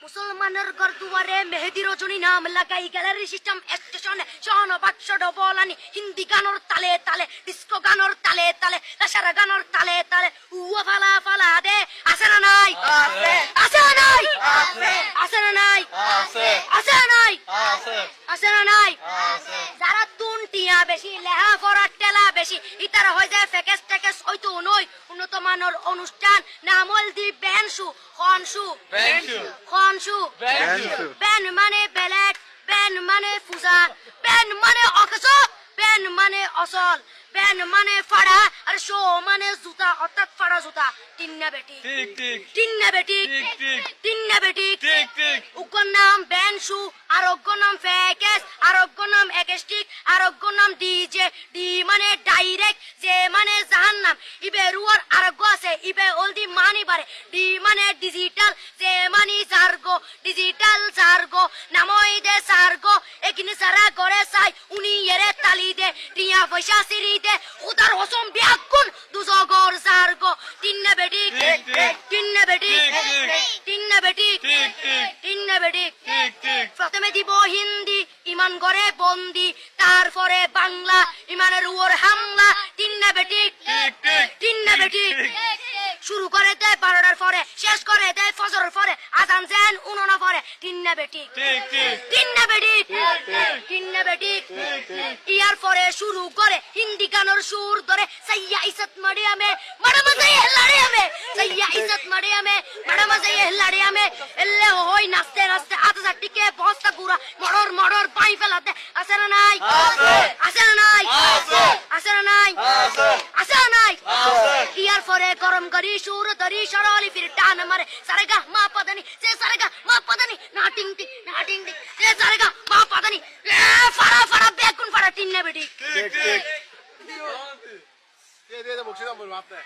মুসলমানের গরদুয়ারে মেহেদি রজনী নাম লাগাই গ্যালারি সিস্টেম স্টেশনে সহনবাক্স ডবলানি হিন্দি গানোর তালে তালে ডিস্কো গানোর তালে তালে লাসারা গানোর তালে তালে উয়া ফালা ফালা দে আছে না নাই আছে না নাই আছে না নাই আছে না নাই আছে না নাই যারা তুনটিয়া বেশি লেহা পড়া টেলা বেশি ইতারা হয়ে যায় ফেকেস টেকেস হয়তো নয় উন্নত মানের অনুষ্ঠান নামল দি বেনসু খনসু খনসু বেন মানে বেলেট বেন মানে ফুজা বেন মানে অকস বেন মানে অসল বেন মানে ফাড়া আর শো মানে জুতা অর্থাৎ ফাড়া জুতা তিন্না বেটি ঠিক ঠিক তিন্না বেটি ঠিক ঠিক তিন্না বেটি ঠিক ঠিক উগ্র নাম বেনসু আরোগ্য নাম ফেকেস আরোগ্য নাম একেস্টিক আরোগ্য নাম ডিজে ডি মানে ডাইরেক্ট যে মানে জাহান্নাম ইবে রুয়ার আরোগ্য আছে ইবে অলদি মানি বারে ডি মানে ডিজিটাল যে মানি সার্গো ডিজিটাল সার্গো নামই দে সার্গো একিনি সারা করে চাই উনি এরে তালি দে টিয়া পয়সা সিরি দে উদার হসম বিয়াকুন দুজগর সার্গো তিন্না বেটি তিন্না বেটি তিন্না বেটি তিন্না বেটি প্রথমে দিব হিন্দি ইমান করে বন্দি তারপরে বাংলা ইমানের উপর হামলা তিন্না বেটি তিন্না বেটি শুরু করে দেয় 12টার পরে শেষ করে দেয় ফজরের পরে আজান যেন উনানা পরে তিন্না বেটি তিন্না বেটি তিন্না বেটি ইয়ার পরে শুরু করে হিন্দি গানের সুর ধরে সাইয়া ইজ্জত মারিয়ামে ম্যাডাম যাই হেলাড়িয়ামে সাইয়া ইজ্জত মারিয়ামে ম্যাডাম যাই হেলাড়িয়ামে এলে হই নাচতে নাচতে আধা টিকে বস্তা গুড়া মড়র মড়র পাই ফেলাতে আছে না নাই আছে না নাই আছে না নাই আছে না নাই ইয়ার পরে গরম করি সুর ধরি সরলি ফির টান মারে সারেগা মা পদানি সে সারেগা মা পদানি না টিং টিং না টিং টিং সে সারেগা মা পদানি ফাড়া ফাড়া বেগুন ফাড়া টিন্না বেটি ঠিক ঠিক দিয়ে বকশিস বলবো আপনি